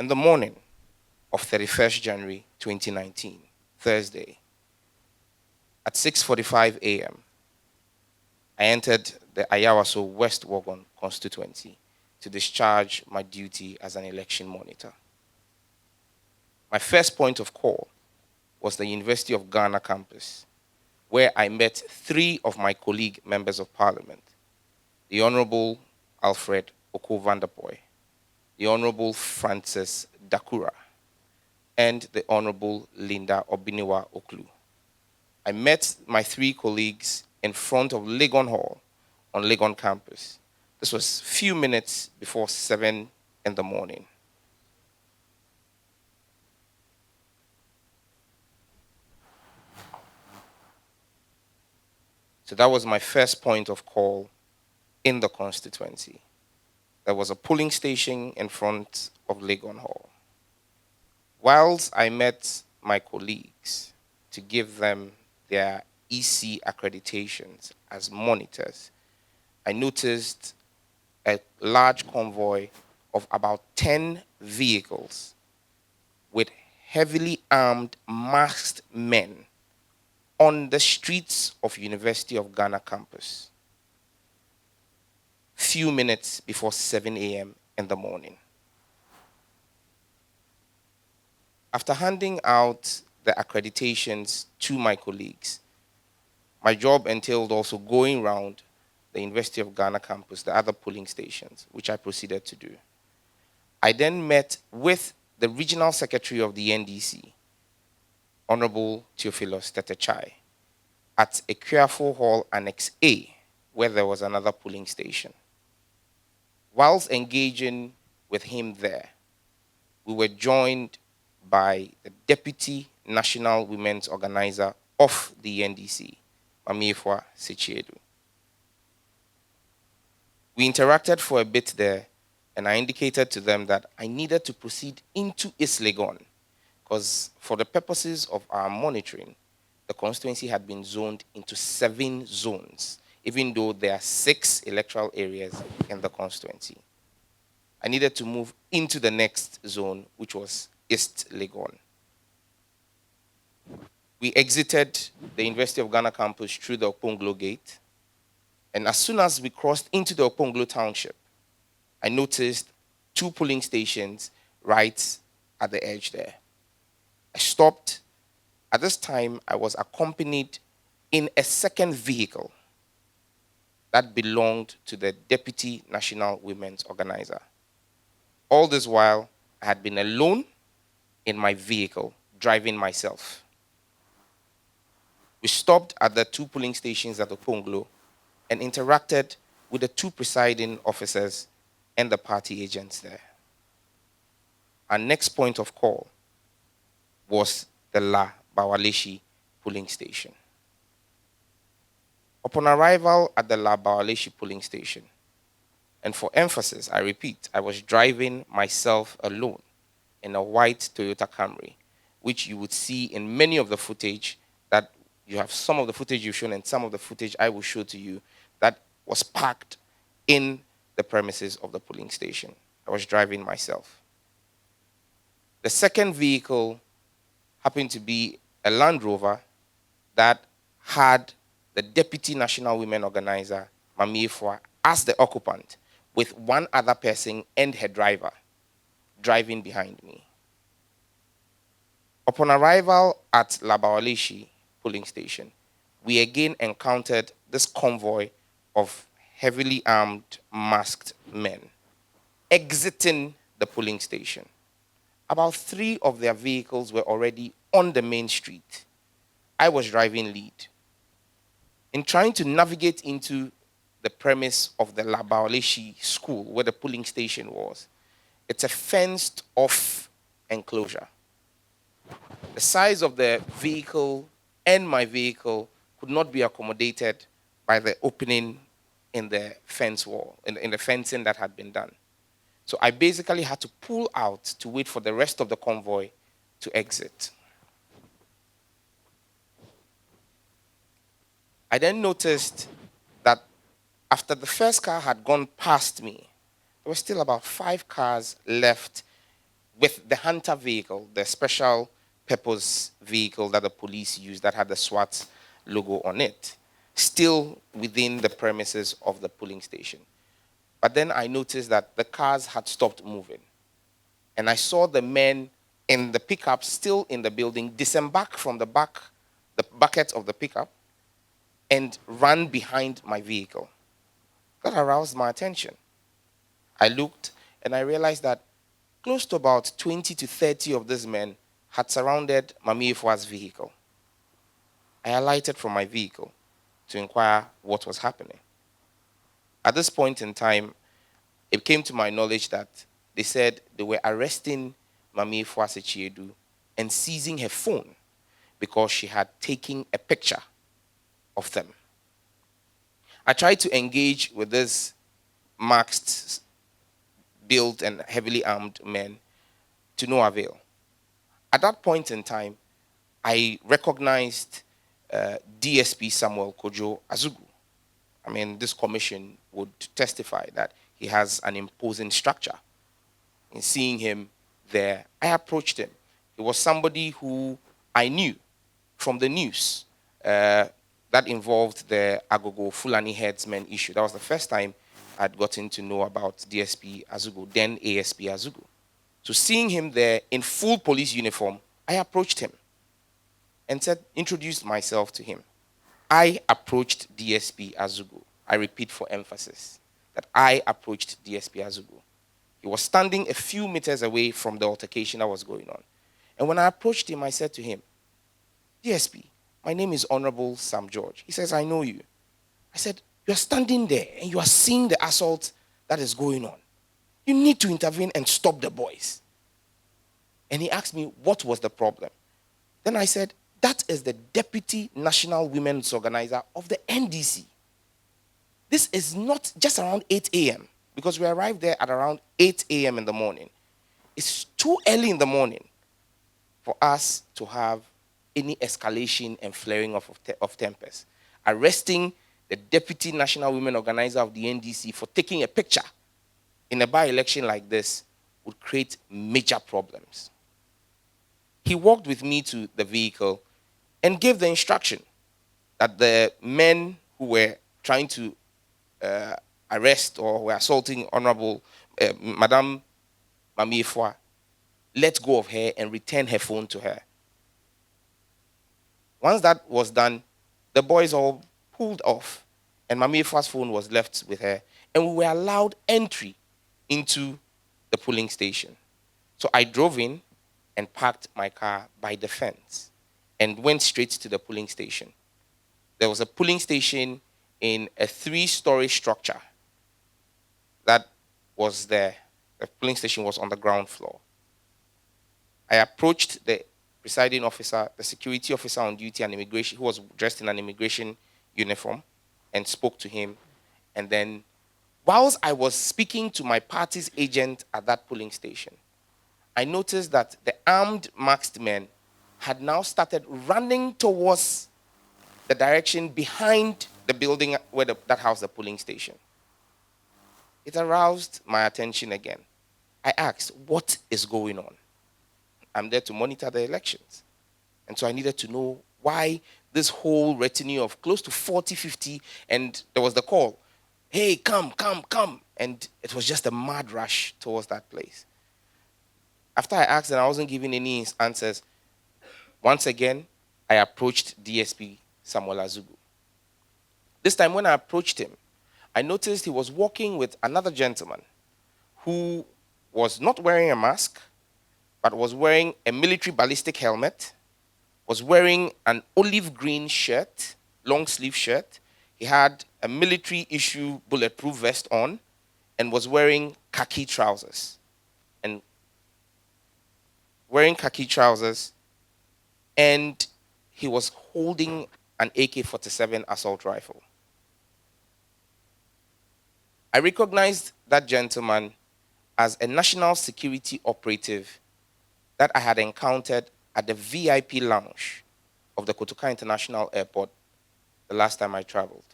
In the morning of 31st January 2019, Thursday, at 6:45 a.m., I entered the Ayawaso West Wagon constituency to discharge my duty as an election monitor. My first point of call was the University of Ghana campus, where I met 3 of my colleague members of parliament, the Honorable Alfred Oko Vanderpoy, the Honorable Francis Dakura, and the Honorable Linda Obiniwa Oklu. I met my 3 colleagues in front of Legon Hall on Legon campus. This was few minutes before 7 in the morning. So that was my first point of call in the constituency. There was a polling station in front of Legon Hall. Whilst I met my colleagues to give them their EC accreditations as monitors, I noticed a large convoy of about 10 vehicles with heavily armed, masked men on the streets of University of Ghana campus, few minutes before 7 a.m. in the morning. After handing out the accreditations to my colleagues, my job entailed also going around the University of Ghana campus, the other polling stations, which I proceeded to do. I then met with the regional secretary of the NDC, Honorable Theophilus Tetechai, at Equiafo Hall Annex A, where there was another polling station. Whilst engaging with him there, we were joined by the Deputy National Women's Organizer of the NDC, Mamiefwa Sechiedu. We interacted for a bit there, and I indicated to them that I needed to proceed into East Legon, because for the purposes of our monitoring, the constituency had been zoned into 7 zones, even though there are 6 electoral areas in the constituency. I needed to move into the next zone, which was East Legon. We exited the University of Ghana campus through the Oponglo gate, and as soon as we crossed into the Oponglo township, I noticed 2 polling stations right at the edge there. I stopped. At this time, I was accompanied in a second vehicle that belonged to the Deputy National Women's Organizer. All this while, I had been alone in my vehicle, driving myself. We stopped at the 2 polling stations at Oponglo and interacted with the 2 presiding officers and the party agents there. Our next point of call was the La Bawaleshi polling station. Upon arrival at the La Bawaleshi polling station, and for emphasis, I repeat, I was driving myself alone in a white Toyota Camry, which you would see in many of the footage that you have. Some of the footage you've shown and some of the footage I will show to you that was parked in the premises of the polling station. I was driving myself. The second vehicle happened to be a Land Rover that had the Deputy National Women Organizer, Mamiefwa, as the occupant, with 1 other person and her driver driving behind me. Upon arrival at La Bawaleshi polling station, we again encountered this convoy of heavily armed, masked men exiting the polling station. About 3 of their vehicles were already on the main street. I was driving lead. In trying to navigate into the premise of the La Bawaleshi school, where the polling station was, it's a fenced-off enclosure. The size of the vehicle and my vehicle could not be accommodated by the opening in the fence wall, in the fencing that had been done. So I basically had to pull out to wait for the rest of the convoy to exit. I then noticed that after the first car had gone past me, there were still about 5 cars left with the Hunter vehicle, the special purpose vehicle that the police used that had the SWAT logo on it, still within the premises of the polling station. But then I noticed that the cars had stopped moving. And I saw the men in the pickup still in the building disembark from the back, the bucket of the pickup, and run behind my vehicle. That aroused my attention. I looked and I realized that close to about 20 to 30 of these men had surrounded Mami Ifua's vehicle. I alighted from my vehicle to inquire what was happening. At this point in time, it came to my knowledge that they said they were arresting Mami Ifua Sechiedu and seizing her phone because she had taken a picture of them. I tried to engage with these masked, built, and heavily armed men to no avail. At that point in time, I recognized DSP Samuel Kojo Azugu. I mean, this commission would testify that he has an imposing structure. In seeing him there, I approached him. He was somebody who I knew from the news that involved the Agogo Fulani headsmen issue. That was the first time I'd gotten to know about DSP Azugu, then ASP Azugu. So seeing him there in full police uniform, I approached him and introduced myself to him. I approached DSP Azugu. I repeat for emphasis that I approached DSP Azugu. He was standing a few meters away from the altercation that was going on. And when I approached him, I said to him, DSP, my name is Honorable Sam George. He says, I know you. I said, you're standing there and you are seeing the assault that is going on. You need to intervene and stop the boys. And he asked me, what was the problem? Then I said, that is the Deputy National Women's Organizer of the NDC. This is not just around 8 a.m. because we arrived there at around 8 a.m. in the morning. It's too early in the morning for us to have any escalation and flaring of tempers. Arresting the Deputy National Women Organizer of the NDC for taking a picture in a by-election like this would create major problems. He walked with me to the vehicle and gave the instruction that the men who were trying to arrest or were assaulting Honorable Madame Mami Ifua let go of her and return her phone to her. Once that was done, the boys all pulled off, and Mami Ifua's phone was left with her, and we were allowed entry into the polling station. So I drove in and parked my car by the fence and went straight to the polling station. There was a polling station in a 3-story structure that was there. The polling station was on the ground floor. I approached the presiding officer, the security officer on duty and immigration, who was dressed in an immigration uniform, and spoke to him. And then, whilst I was speaking to my party's agent at that polling station, I noticed that the armed masked men had now started running towards the direction behind the building where that housed the polling station. It aroused my attention again. I asked, what is going on? I'm there to monitor the elections. And so I needed to know why this whole retinue of close to 40, 50, and there was the call, hey, come. And it was just a mad rush towards that place. After I asked and I wasn't giving any answers, once again, I approached DSP Samuel Azugu. This time when I approached him, I noticed he was walking with another gentleman who was not wearing a mask, but was wearing a military ballistic helmet, was wearing an olive green shirt, long sleeve shirt. He had a military issue bulletproof vest on and was wearing khaki trousers. And he was holding an AK-47 assault rifle. I recognized that gentleman as a national security operative that I had encountered at the VIP lounge of the Kotoka International Airport the last time I traveled.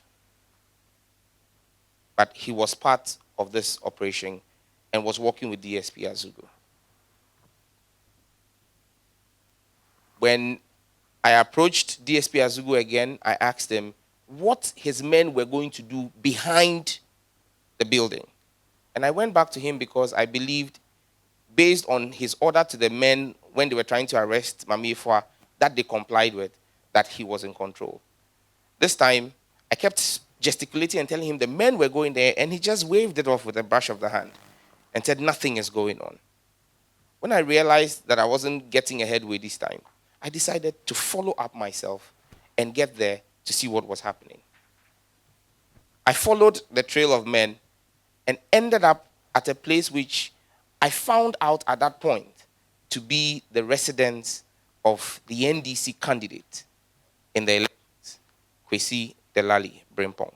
But he was part of this operation and was working with DSP Azugu. When I approached DSP Azugu again, I asked him what his men were going to do behind the building. And I went back to him because I believed, based on his order to the men when they were trying to arrest Mami Ifua, that they complied with, that he was in control. This time, I kept gesticulating and telling him the men were going there, and he just waved it off with a brush of the hand and said nothing is going on. When I realized that I wasn't getting ahead with this time, I decided to follow up myself and get there to see what was happening. I followed the trail of men and ended up at a place which I found out at that point to be the residence of the NDC candidate in the elections, Kwesi Delali Brimpong.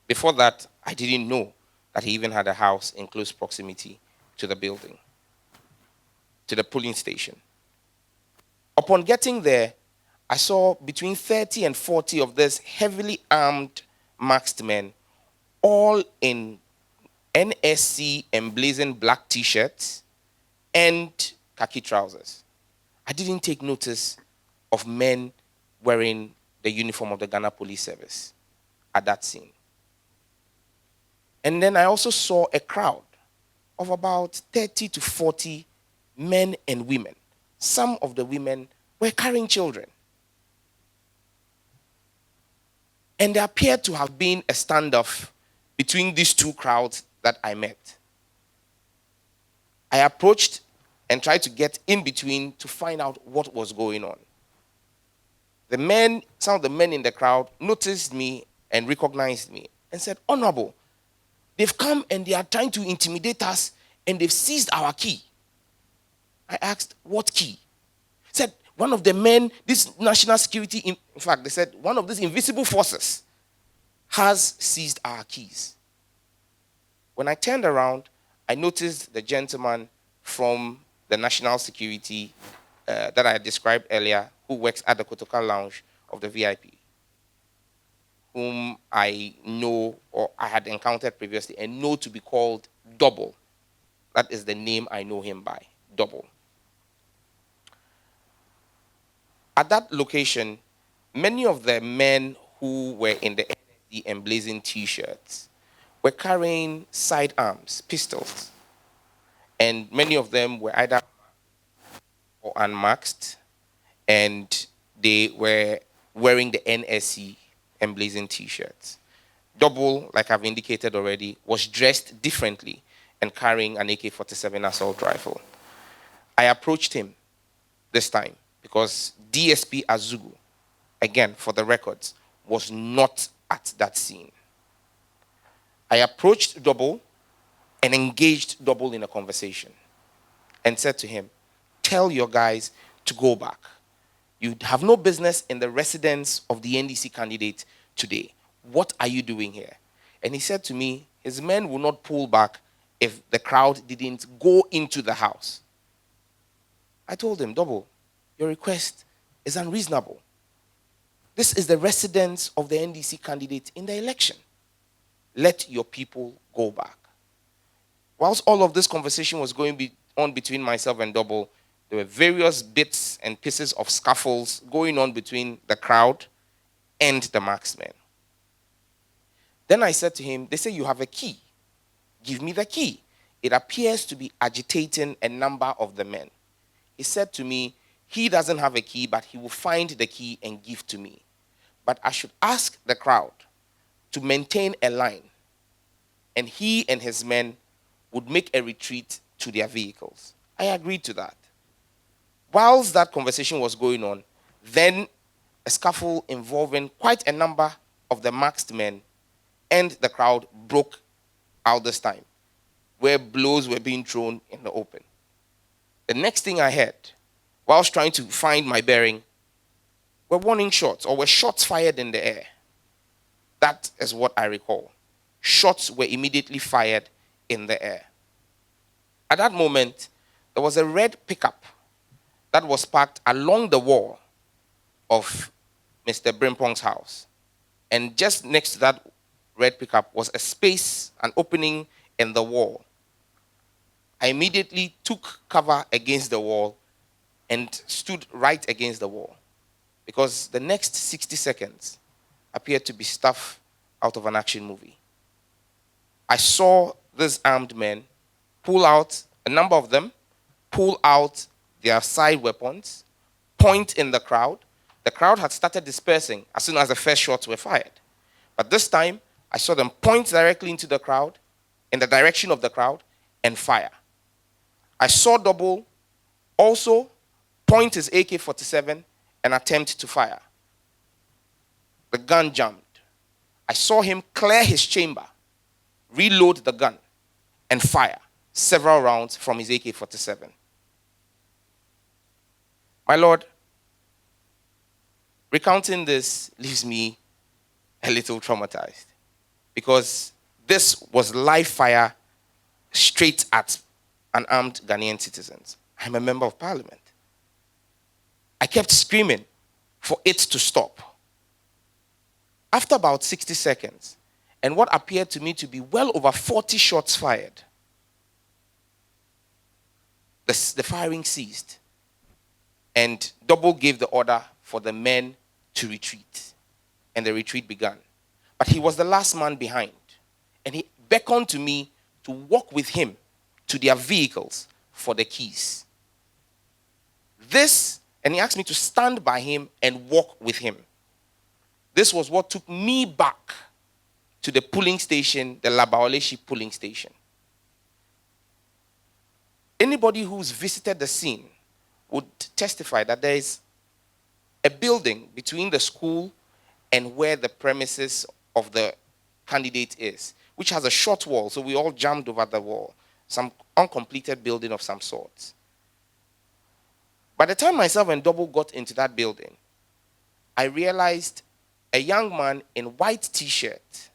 Before that, I didn't know that he even had a house in close proximity to the building, to the polling station. Upon getting there, I saw between 30 and 40 of these heavily armed masked men, all in NSC emblazoned black t-shirts and khaki trousers. I didn't take notice of men wearing the uniform of the Ghana Police Service at that scene. And then I also saw a crowd of about 30 to 40 men and women. Some of the women were carrying children. And there appeared to have been a standoff between these two crowds that I met. I approached and tried to get in between to find out what was going on. Some of the men in the crowd noticed me and recognized me and said, "Honorable, they've come and they are trying to intimidate us and they've seized our key." I asked, "What key?" Said, "One of the men, this national security, in fact, they said, one of these invisible forces has seized our keys." When I turned around, I noticed the gentleman from the national security that I described earlier, who works at the Kotoka Lounge of the VIP, whom I know or I had encountered previously and know to be called Double. That is the name I know him by, Double. At that location, many of the men who were in the NSD emblazoned t-shirts were carrying sidearms, pistols, and many of them were either or unmasked, and they were wearing the NSC emblazoned t-shirts. Double, like I've indicated already, was dressed differently and carrying an AK-47 assault rifle. I approached him this time because DSP Azugu, again, for the records, was not at that scene. I approached Double and engaged Double in a conversation and said to him, "Tell your guys to go back. You have no business in the residence of the NDC candidate today. What are you doing here?" And he said to me, his men will not pull back if the crowd didn't go into the house. I told him, "Double, your request is unreasonable. This is the residence of the NDC candidate in the election. Let your people go back." Whilst all of this conversation was going on between myself and Double, there were various bits and pieces of scuffles going on between the crowd and the marksmen. Then I said to him, "They say you have a key. Give me the key." It appears to be agitating a number of the men. He said to me, he doesn't have a key, but he will find the key and give to me. But I should ask the crowd to maintain a line, and he and his men would make a retreat to their vehicles. I agreed to that. Whilst that conversation was going on, then a scuffle involving quite a number of the masked men and the crowd broke out this time, where blows were being thrown in the open. The next thing I heard, whilst trying to find my bearing, were warning shots, or were shots fired in the air. That is what I recall. Shots were immediately fired in the air. At that moment, there was a red pickup that was parked along the wall of Mr. Brimpong's house. And just next to that red pickup was a space, an opening in the wall. I immediately took cover against the wall and stood right against the wall, because the next 60 seconds appeared to be stuff out of an action movie. I saw these armed men pull out, a number of them, pull out their side weapons, point in the crowd. The crowd had started dispersing as soon as the first shots were fired. But this time, I saw them point directly into the crowd, in the direction of the crowd, and fire. I saw Double also point his AK-47 and attempt to fire. The gun jammed. I saw him clear his chamber, reload the gun, and fire several rounds from his AK-47. My Lord, recounting this leaves me a little traumatized, because this was live fire straight at unarmed Ghanaian citizens. I'm a member of parliament. I kept screaming for it to stop. After about 60 seconds, and what appeared to me to be well over 40 shots fired, the firing ceased, and Double gave the order for the men to retreat, and the retreat began. But he was the last man behind, and he beckoned to me to walk with him to their vehicles for the keys. And he asked me to stand by him and walk with him. This was what took me back to the polling station, the Labaoleshi polling station. Anybody who's visited the scene would testify that there is a building between the school and where the premises of the candidate is, which has a short wall, so we all jammed over the wall, some uncompleted building of some sort. By the time myself and Double got into that building, I realized a young man in white t-shirt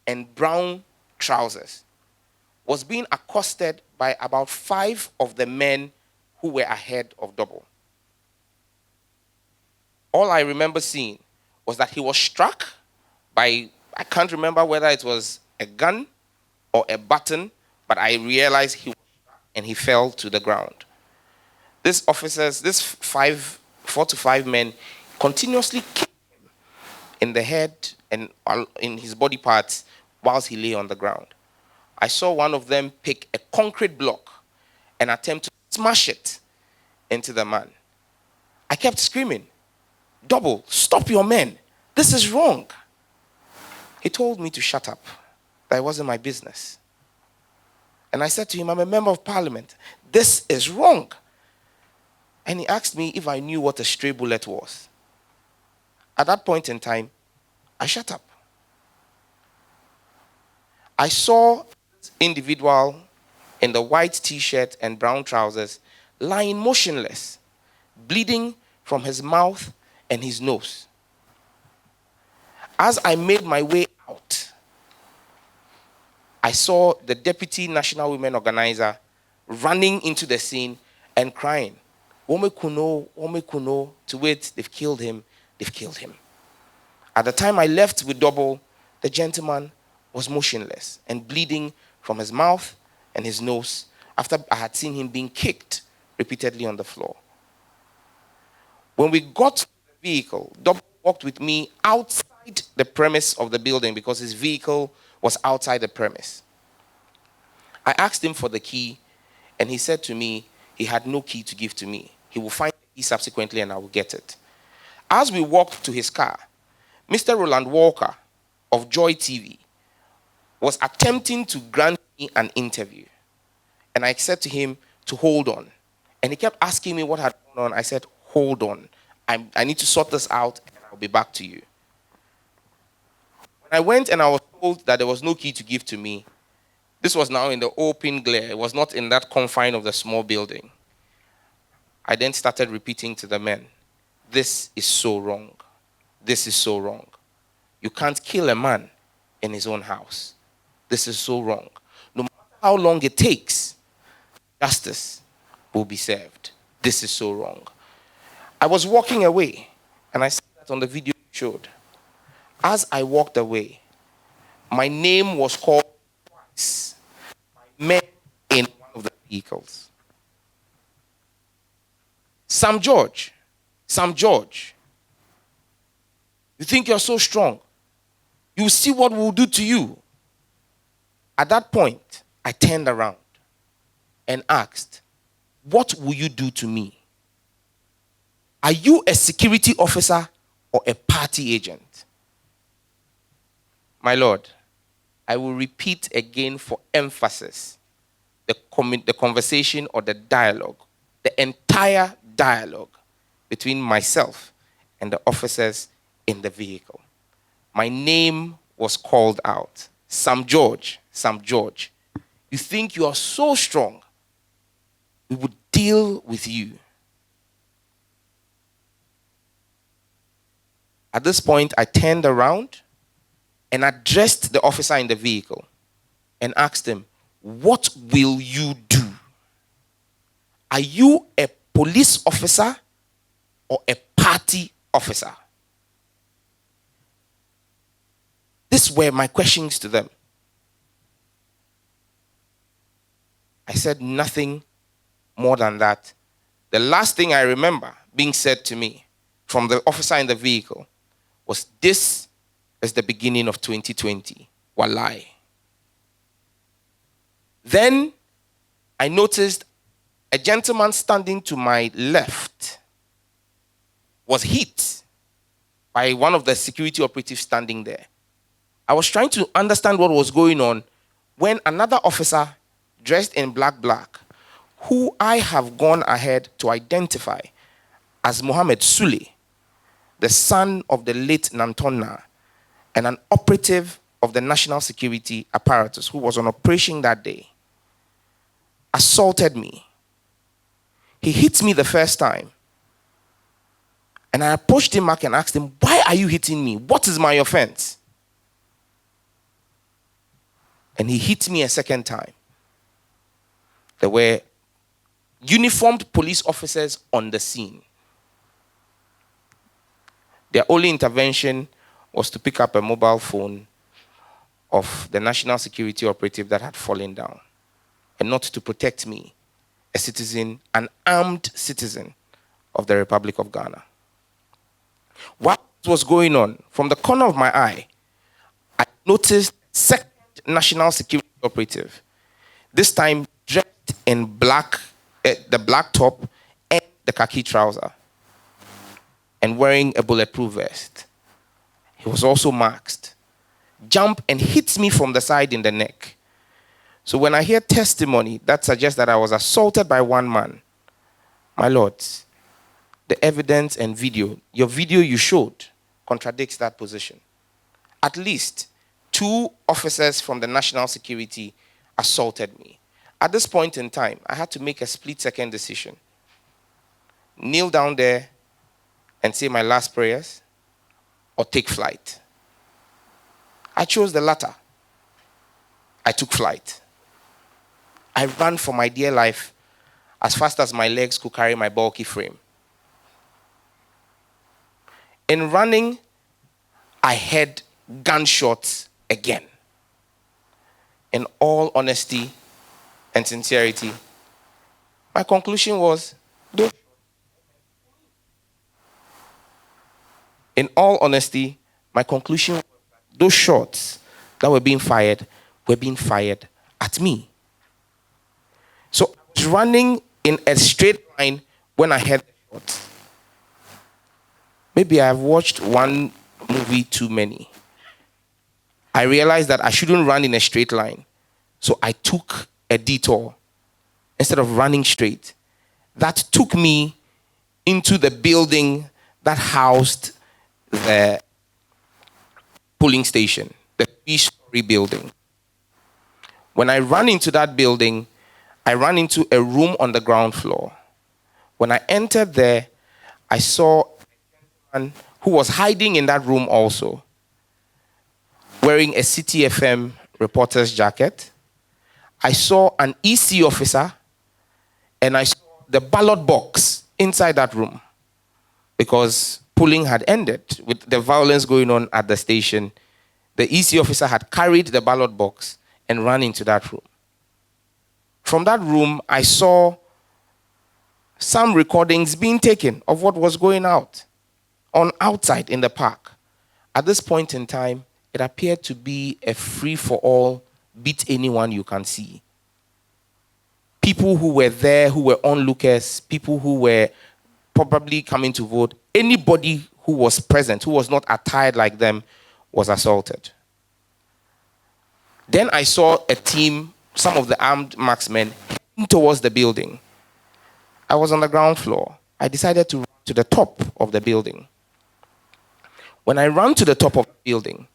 and brown trousers was being accosted by about 5 of the men who were ahead of Double. All I remember seeing was that he was struck by, I can't remember whether it was a gun or a button, but I realized he was struck and he fell to the ground. These officers, 4 to 5 men, continuously kicked him in the head and in his body parts whilst he lay on the ground. I saw one of them pick a concrete block and attempt to smash it into the man. I kept screaming, "Double, stop your men. This is wrong." He told me to shut up, that it wasn't my business. And I said to him, "I'm a member of parliament. This is wrong." And he asked me if I knew what a stray bullet was. At that point in time, I shut up. I saw this individual in the white t-shirt and brown trousers lying motionless, bleeding from his mouth and his nose. As I made my way out, I saw the Deputy National Women Organizer running into the scene and crying, "Wome kuno, to wait, they've killed him, they've killed him." At the time I left with Double, the gentleman was motionless and bleeding from his mouth and his nose after I had seen him being kicked repeatedly on the floor. When we got to the vehicle, Double walked with me outside the premise of the building because his vehicle was outside the premise. I asked him for the key, and he said to me he had no key to give to me. He will find the key subsequently and I will get it. As we walked to his car, Mr. Roland Walker of Joy TV was attempting to grant me an interview. And I said to him to hold on. And he kept asking me what had gone on. I said, "Hold on. I need to sort this out and I'll be back to you." When I went and I was told that there was no key to give to me, this was now in the open glare. It was not in that confine of the small building. I then started repeating to the men, "This is so wrong. This is so wrong. You can't kill a man in his own house. This is so wrong. No matter how long it takes, justice will be served. This is so wrong." I was walking away, and I saw that on the video you showed. As I walked away, my name was called twice by men in one of the vehicles. Sam George, Sam George, you think you're so strong. You see what we'll do to you. At that point, I turned around and asked, what will you do to me? Are you a security officer or a party agent? My Lord, I will repeat again for emphasis the conversation or the dialogue, the entire dialogue between myself and the officers in the vehicle. My name was called out. Sam George, Sam George. You think you are so strong? We would deal with you. At this point, I turned around and addressed the officer in the vehicle and asked him, what will you do? Are you a police officer or a party officer? These were my questions to them. I said nothing more than that. The last thing I remember being said to me from the officer in the vehicle was, this is the beginning of 2020. Wallahi. Then I noticed a gentleman standing to my left was hit by one of the security operatives standing there. I was trying to understand what was going on when another officer dressed in black, who I have gone ahead to identify as Mohammed Sule, the son of the late Nantonna, and an operative of the national security apparatus who was on operation that day, assaulted me. He hit me the first time. And I approached him back and asked him, why are you hitting me? What is my offense? And he hit me a second time. There were uniformed police officers on the scene. Their only intervention was to pick up a mobile phone of the national security operative that had fallen down, and not to protect me, a citizen, an armed citizen of the Republic of Ghana. What was going on, from the corner of my eye, I noticed second national security operative, this time dressed in black, the black top and the khaki trouser, and wearing a bulletproof vest. He was also masked. Jump and hits me from the side in the neck. So when I hear testimony that suggests that I was assaulted by one man, my lords, the evidence and video, your video you showed, contradicts that position. At least 2 officers from the national security assaulted me. At this point in time, I had to make a split-second decision. Kneel down there and say my last prayers, or take flight. I chose the latter. I took flight. I ran for my dear life as fast as my legs could carry my bulky frame. In running, I heard gunshots again. In all honesty and sincerity, my conclusion was, in all honesty, my conclusion was that those shots that were being fired at me. So I was running in a straight line when I heard the shots. Maybe I've watched one movie too many. I realized that I shouldn't run in a straight line. So I took a detour instead of running straight. That took me into the building that housed the polling station, the 3-story building. When I ran into that building, I ran into a room on the ground floor. When I entered there, I saw a gentleman who was hiding in that room also, wearing a CTFM reporter's jacket. I saw an EC officer, and I saw the ballot box inside that room, because polling had ended with the violence going on at the station. The EC officer had carried the ballot box and ran into that room. From that room, I saw some recordings being taken of what was going on outside in the park. At this point in time, it appeared to be a free-for-all, beat anyone you can see. People who were there, who were onlookers, people who were probably coming to vote, anybody who was present, who was not attired like them, was assaulted. Then I saw a team, some of the armed marksmen, heading towards the building. I was on the ground floor. I decided to run to the top of the building. When I ran to the top of the building,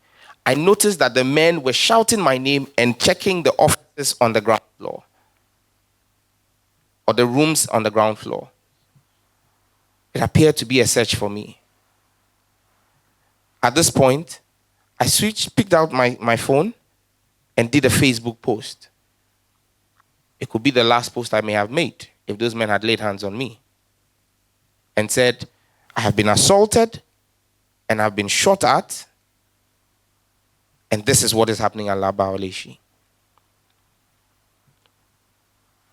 I noticed that the men were shouting my name and checking the offices on the ground floor, or the rooms on the ground floor. It appeared to be a search for me. At this point, I picked out my phone and did a Facebook post. It could be the last post I may have made if those men had laid hands on me. And said, I have been assaulted and I've been shot at, and this is what is happening at Labaoleshi.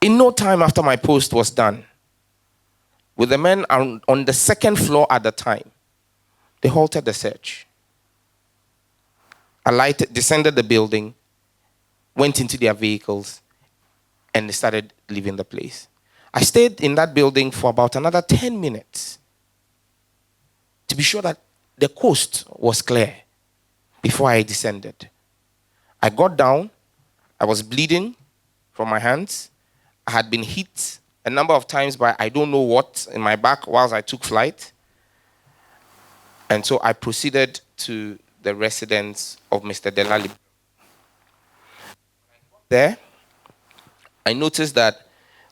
In no time after my post was done, with the men on the second floor at the time, they halted the search. Alighted, descended the building, went into their vehicles, and they started leaving the place. I stayed in that building for about another 10 minutes to be sure that the coast was clear before I descended. I got down. I was bleeding from my hands. I had been hit a number of times by I don't know what in my back whilst I took flight. And so I proceeded to the residence of Mr. Delali. There, I noticed that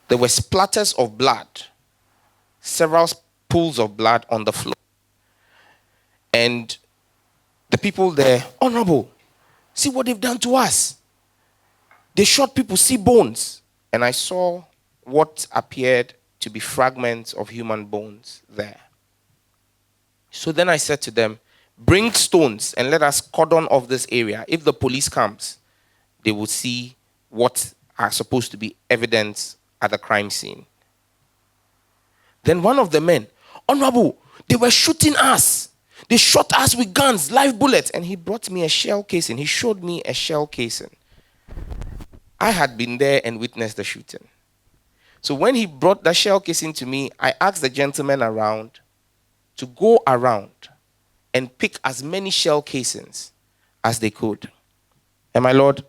there were splatters of blood, several pools of blood on the floor. And the people there, Honorable, see what they've done to us. They shot people, see bones. And I saw what appeared to be fragments of human bones there. So then I said to them, bring stones and let us cordon off this area. If the police comes, they will see what are supposed to be evidence at the crime scene. Then one of the men, Honorable, they were shooting us. They shot us with guns, live bullets. And he brought me a shell casing. He showed me a shell casing. I had been there and witnessed the shooting. So when he brought the shell casing to me, I asked the gentleman around to go around and pick as many shell casings as they could. And my Lord,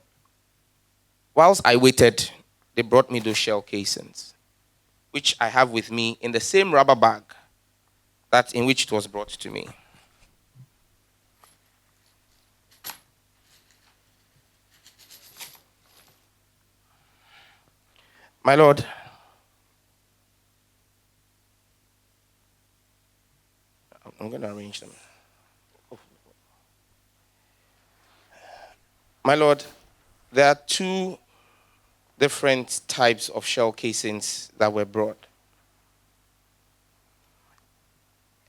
whilst I waited, they brought me those shell casings, which I have with me in the same rubber bag that in which it was brought to me. My Lord, I'm going to arrange them. My Lord, there are two different types of shell casings that were brought.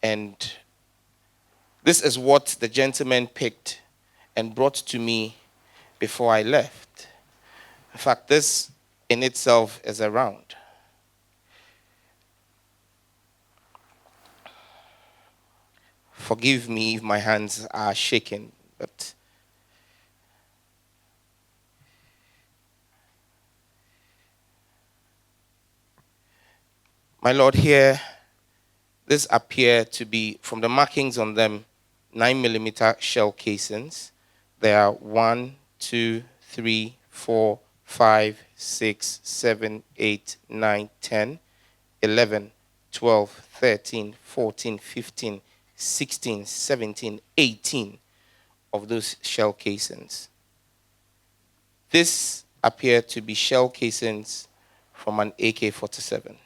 And this is what the gentleman picked and brought to me before I left. In fact, this in itself is a round. Forgive me if my hands are shaking, but my Lord, here, this appear to be, from the markings on them, 9mm shell casings. There are 1, 2, 3, 4, 5, 6, 7, 8, 9, 10, 11, 12, 13, 14, 15, 16, 17, 18 of those shell casings. This appeared to be shell casings from an AK-47.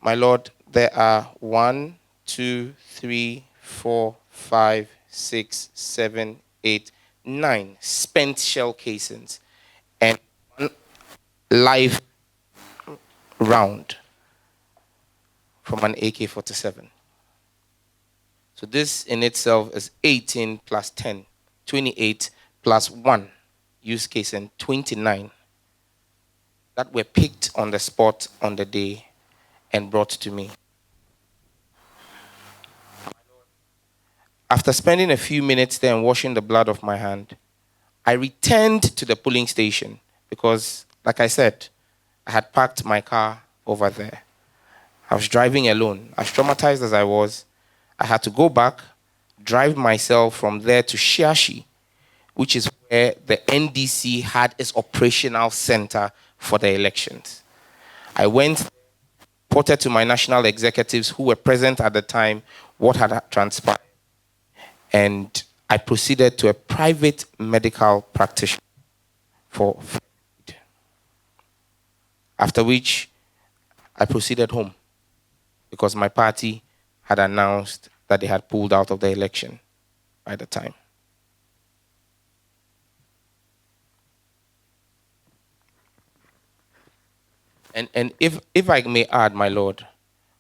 My Lord, there are 1, 2, 3, 4, 5, 6, 7, 8, 9 spent shell casings and one live round from an AK-47. So this in itself is 18 plus 10, 28 plus 1 use case, and 29 that were picked on the spot on the day and brought to me. After spending a few minutes there and washing the blood off my hand, I returned to the polling station because, like I said, I had parked my car over there. I was driving alone. As traumatized as I was, I had to go back, drive myself from there to Shiashi, which is where the NDC had its operational center for the elections. I went, reported to my national executives who were present at the time what had transpired, and I proceeded to a private medical practitioner for food. After which, I proceeded home because my party had announced that they had pulled out of the election by the time. And if I may add, my lord,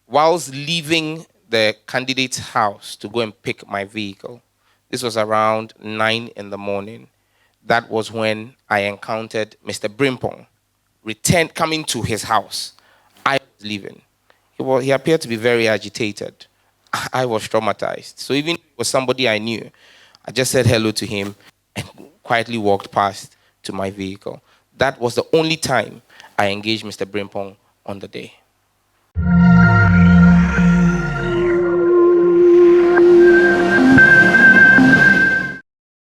whilst leaving the candidate's house to go and pick my vehicle, this was around 9 in the morning. That was when I encountered Mr. Brimpong, coming to his house. I was leaving. He appeared to be very agitated. I was traumatized. So even if it was somebody I knew, I just said hello to him and quietly walked past to my vehicle. That was the only time I engaged Mr. Brimpong on the day.